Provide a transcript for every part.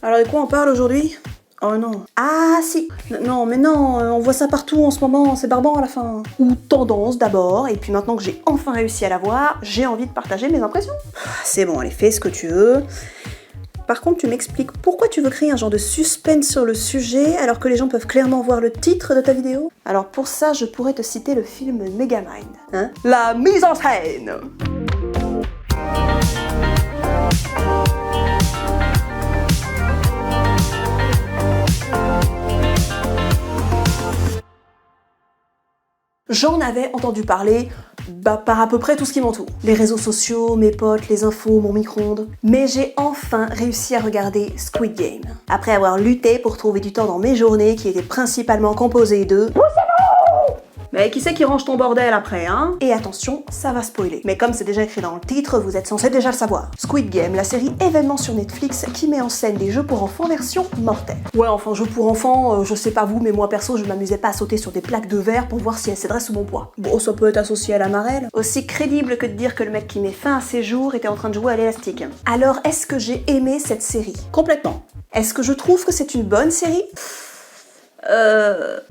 Alors de quoi on parle aujourd'hui? Oh non. Ah si. Non mais non, on voit ça partout en ce moment, c'est barbant à la fin. Ou tendance d'abord, et puis maintenant que j'ai enfin réussi à la voir, j'ai envie de partager mes impressions. C'est bon, allez, fais ce que tu veux. Par contre, tu m'expliques pourquoi tu veux créer un genre de suspense sur le sujet alors que les gens peuvent clairement voir le titre de ta vidéo? Alors pour ça, je pourrais te citer le film Megamind. Hein? La mise en scène! J'en avais entendu parler par à peu près tout ce qui m'entoure. Les réseaux sociaux, mes potes, les infos, mon micro-ondes. Mais j'ai enfin réussi à regarder Squid Game. Après avoir lutté pour trouver du temps dans mes journées qui étaient principalement composées de... Mais qui c'est qui range ton bordel après, hein? Et attention, ça va spoiler. Mais comme c'est déjà écrit dans le titre, vous êtes censé déjà le savoir. Squid Game, la série événement sur Netflix qui met en scène des jeux pour enfants version mortelle. Ouais, enfin, jeux pour enfants, je sais pas vous, mais moi perso, je m'amusais pas à sauter sur des plaques de verre pour voir si elles céderaient sous mon poids. Bon, ça peut être associé à la marelle. Aussi crédible que de dire que le mec qui met fin à ses jours était en train de jouer à l'élastique. Alors, est-ce que j'ai aimé cette série? Complètement. Est-ce que je trouve que c'est une bonne série?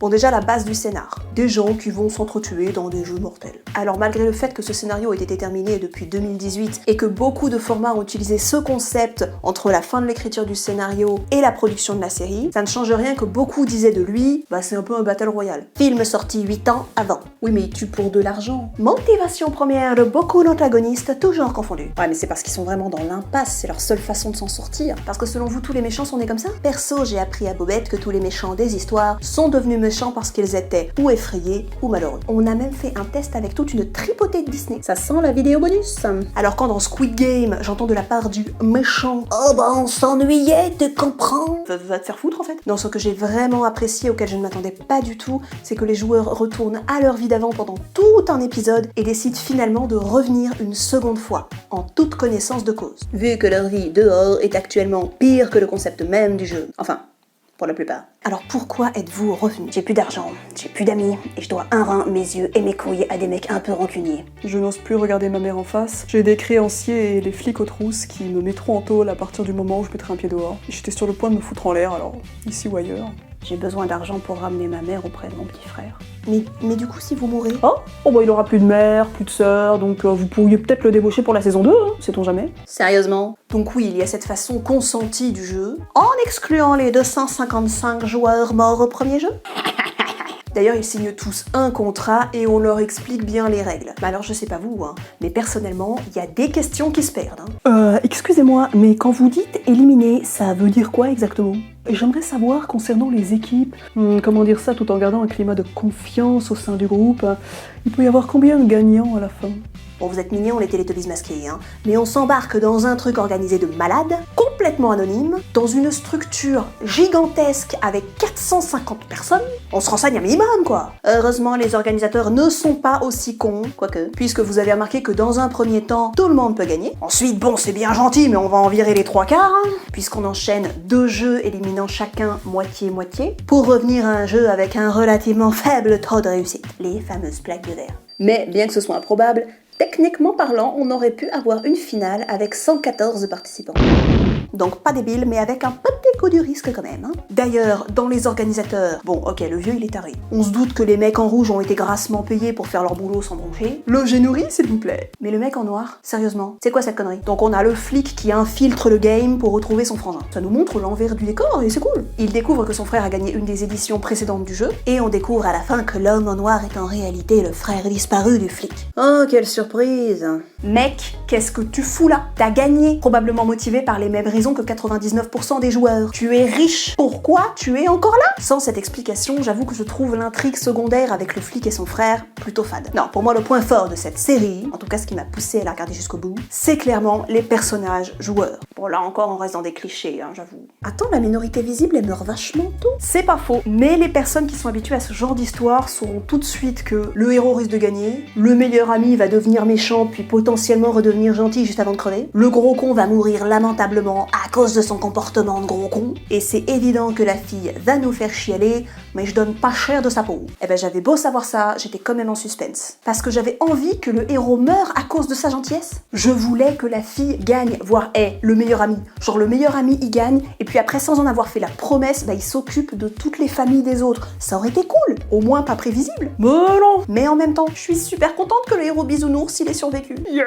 Bon, déjà la base du scénar. Des gens qui vont s'entretuer dans des jeux mortels. Alors malgré le fait que ce scénario ait été terminé depuis 2018 et que beaucoup de formats ont utilisé ce concept entre la fin de l'écriture du scénario et la production de la série, ça ne change rien que beaucoup disaient de lui, bah c'est un peu un battle royal. Film sorti 8 ans avant. Oui mais il tue pour de l'argent. Motivation première de beaucoup d'antagonistes, toujours confondus. Ouais mais c'est parce qu'ils sont vraiment dans l'impasse, c'est leur seule façon de s'en sortir. Parce que selon vous tous les méchants sont nés comme ça? Perso j'ai appris à Bobette que tous les méchants des histoires sont devenus méchants parce qu'ils étaient ou effrayés ou malheureux. On a même fait un test avec toute une tripotée de Disney. Ça sent la vidéo bonus. Alors quand dans Squid Game, j'entends de la part du méchant « Oh bah on s'ennuyait, tu comprends ?» Va te faire foutre en fait. Non, ce que j'ai vraiment apprécié, auquel je ne m'attendais pas du tout, c'est que les joueurs retournent à leur vie d'avant pendant tout un épisode et décident finalement de revenir une seconde fois, en toute connaissance de cause. Vu que leur vie dehors est actuellement pire que le concept même du jeu. Enfin, pour la plupart. Alors pourquoi êtes-vous revenu? J'ai plus d'argent, j'ai plus d'amis, et je dois un rein, mes yeux et mes couilles à des mecs un peu rancuniers. Je n'ose plus regarder ma mère en face. J'ai des créanciers et les flics aux trousses qui me mettront en tôle à partir du moment où je mettrai un pied dehors. J'étais sur le point de me foutre en l'air, alors ici ou ailleurs. J'ai besoin d'argent pour ramener ma mère auprès de mon petit frère. Mais du coup, si vous mourrez... Oh bah il aura plus de mère, plus de sœur, donc vous pourriez peut-être le débaucher pour la saison 2, hein, sait-on jamais. Sérieusement? Donc oui, il y a cette façon consentie du jeu, en excluant les 255 joueurs morts au premier jeu. D'ailleurs, ils signent tous un contrat et on leur explique bien les règles. Bah alors je sais pas vous, hein, mais personnellement, il y a des questions qui se perdent. Excusez-moi, mais quand vous dites éliminer, ça veut dire quoi exactement? J'aimerais savoir concernant les équipes, comment dire ça tout en gardant un climat de confiance au sein du groupe. Il peut y avoir combien de gagnants à la fin? Bon, vous êtes mignons les Télétubbies masqués, hein, mais on s'embarque dans un truc organisé de malades, complètement anonyme, dans une structure gigantesque avec 450 personnes. On se renseigne un minimum, quoi. Heureusement, les organisateurs ne sont pas aussi cons, quoique, puisque vous avez remarqué que dans un premier temps, tout le monde peut gagner. Ensuite, bon, c'est bien gentil, mais on va en virer les 3/4, hein, puisqu'on enchaîne 2 jeux éliminant chacun moitié-moitié, pour revenir à un jeu avec un relativement faible taux de réussite, les fameuses plaques de verre. Mais, bien que ce soit improbable, techniquement parlant, on aurait pu avoir une finale avec 114 participants. Donc pas débile, mais avec un petit coup du risque quand même. Hein. D'ailleurs, dans les organisateurs, bon ok, le vieux il est taré. On se doute que les mecs en rouge ont été grassement payés pour faire leur boulot sans broncher. Logez nourri, s'il vous plaît. Mais le mec en noir, sérieusement, c'est quoi cette connerie? Donc on a le flic qui infiltre le game pour retrouver son frangin. Ça nous montre l'envers du décor et c'est cool. Il découvre que son frère a gagné une des éditions précédentes du jeu, et on découvre à la fin que l'homme en noir est en réalité le frère disparu du flic. Oh, quelle surprise! Mec, qu'est-ce que tu fous là? T'as gagné, probablement motivé par les mêmes raisons que 99% des joueurs. Tu es riche. Pourquoi tu es encore là? Sans cette explication, j'avoue que je trouve l'intrigue secondaire avec le flic et son frère plutôt fade. Non, pour moi le point fort de cette série, en tout cas ce qui m'a poussé à la regarder jusqu'au bout, c'est clairement les personnages joueurs. Bon là encore on reste dans des clichés, hein, j'avoue. Attends, la minorité visible elle meurt vachement tôt. C'est pas faux, mais les personnes qui sont habituées à ce genre d'histoire sauront tout de suite que le héros risque de gagner, le meilleur ami va devenir méchant puis potentiellement redevenir gentil juste avant de crever, le gros con va mourir lamentablement à cause de son comportement de gros con, et c'est évident que la fille va nous faire chialer, mais je donne pas cher de sa peau. Eh ben j'avais beau savoir ça, j'étais quand même en suspense. Parce que j'avais envie que le héros meure à cause de sa gentillesse. Je voulais que la fille gagne, voire le meilleur ami. Genre le meilleur ami il gagne, et puis après sans en avoir fait la promesse, il s'occupe de toutes les familles des autres. Ça aurait été cool, au moins pas prévisible. Mais non. Mais en même temps, je suis super contente que le héros bisounours il ait survécu. Yeah.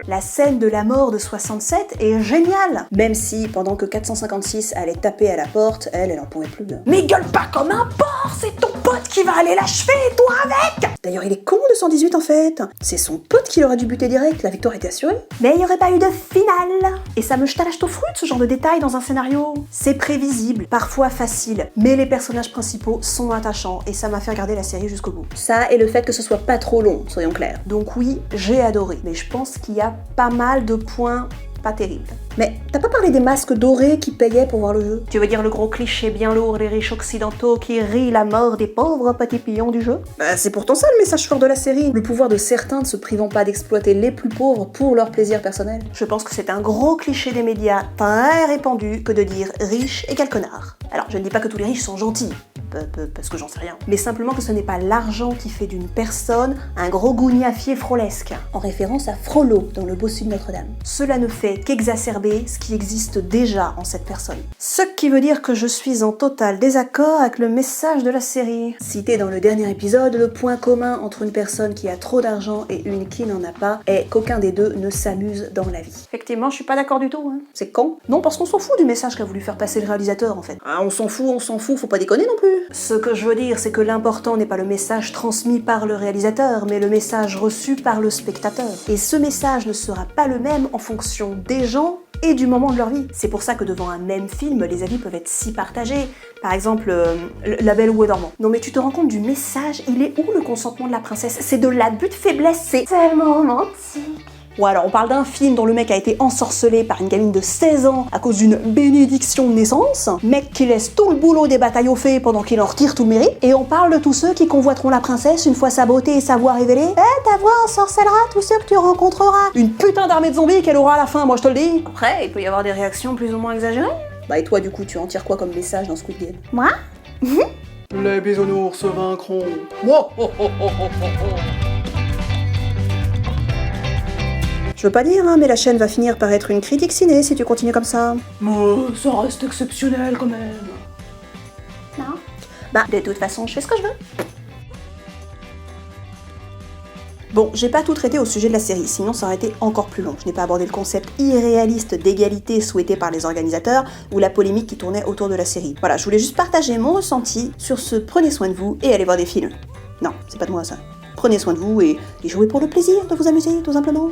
La scène de la mort de 67 est géniale. Même si, pendant que 456 allait taper à la porte, elle en pouvait plus. Mais gueule pas comme un porc, c'est ton pote qui va aller l'achever, toi avec. D'ailleurs, il est con de 118 en fait. C'est son pote qui l'aurait dû buter direct, la victoire était assurée. Mais il n'y aurait pas eu de finale. Et ça me jette à l'âge au fruit ce genre de détails dans un scénario. C'est prévisible, parfois facile, mais les personnages principaux sont attachants et ça m'a fait regarder la série jusqu'au bout. Ça et le fait que ce soit pas trop long, soyons clairs. Donc oui, j'ai adoré, mais je pense qu'il y a pas mal de points pas terribles. Mais t'as pas parlé des masques dorés qui payaient pour voir le jeu? Tu veux dire le gros cliché bien lourd des riches occidentaux qui rient la mort des pauvres petits pions du jeu? C'est pourtant ça le message fort de la série. Le pouvoir de certains ne se privant pas d'exploiter les plus pauvres pour leur plaisir personnel. Je pense que c'est un gros cliché des médias très répandu que de dire riche égale connard. Alors je ne dis pas que tous les riches sont gentils, parce que j'en sais rien. Mais simplement que ce n'est pas l'argent qui fait d'une personne un gros gougnafier frolesque. En référence à Frollo dans Le Bossu de Notre-Dame. Cela ne fait qu'exacerber ce qui existe déjà en cette personne. Ce qui veut dire que je suis en total désaccord avec le message de la série. Cité dans le dernier épisode, le point commun entre une personne qui a trop d'argent et une qui n'en a pas est qu'aucun des deux ne s'amuse dans la vie. Effectivement, je suis pas d'accord du tout. C'est con. Non, parce qu'on s'en fout du message qu'a voulu faire passer le réalisateur en fait. Ah, on s'en fout, faut pas déconner non plus. Ce que je veux dire, c'est que l'important n'est pas le message transmis par le réalisateur, mais le message reçu par le spectateur. Et ce message ne sera pas le même en fonction des gens et du moment de leur vie. C'est pour ça que devant un même film, les avis peuvent être si partagés. Par exemple, La Belle au Bois dormant. Non mais tu te rends compte du message? Il est où le consentement de la princesse? C'est de l'abus de faiblesse, c'est tellement romantique. Ou alors on parle d'un film dont le mec a été ensorcelé par une gamine de 16 ans à cause d'une bénédiction de naissance, mec qui laisse tout le boulot des batailles aux fées pendant qu'il en retire tout le mérite, et on parle de tous ceux qui convoiteront la princesse une fois sa beauté et sa voix révélée. Ta voix ensorcellera tous ceux que tu rencontreras. Une putain d'armée de zombies qu'elle aura à la fin, moi je te le dis. Après, il peut y avoir des réactions plus ou moins exagérées. Et toi du coup, tu en tires quoi comme message dans Squid Game? Moi? Les bisounours vaincront. Je veux pas dire, mais la chaîne va finir par être une critique ciné si tu continues comme ça. Ça reste exceptionnel quand même. Non. De toute façon, je fais ce que je veux. Bon, j'ai pas tout traité au sujet de la série, sinon ça aurait été encore plus long. Je n'ai pas abordé le concept irréaliste d'égalité souhaité par les organisateurs ou la polémique qui tournait autour de la série. Voilà, je voulais juste partager mon ressenti sur ce prenez soin de vous et allez voir des films. Non, c'est pas de moi ça. Prenez soin de vous et jouez pour le plaisir de vous amuser, tout simplement.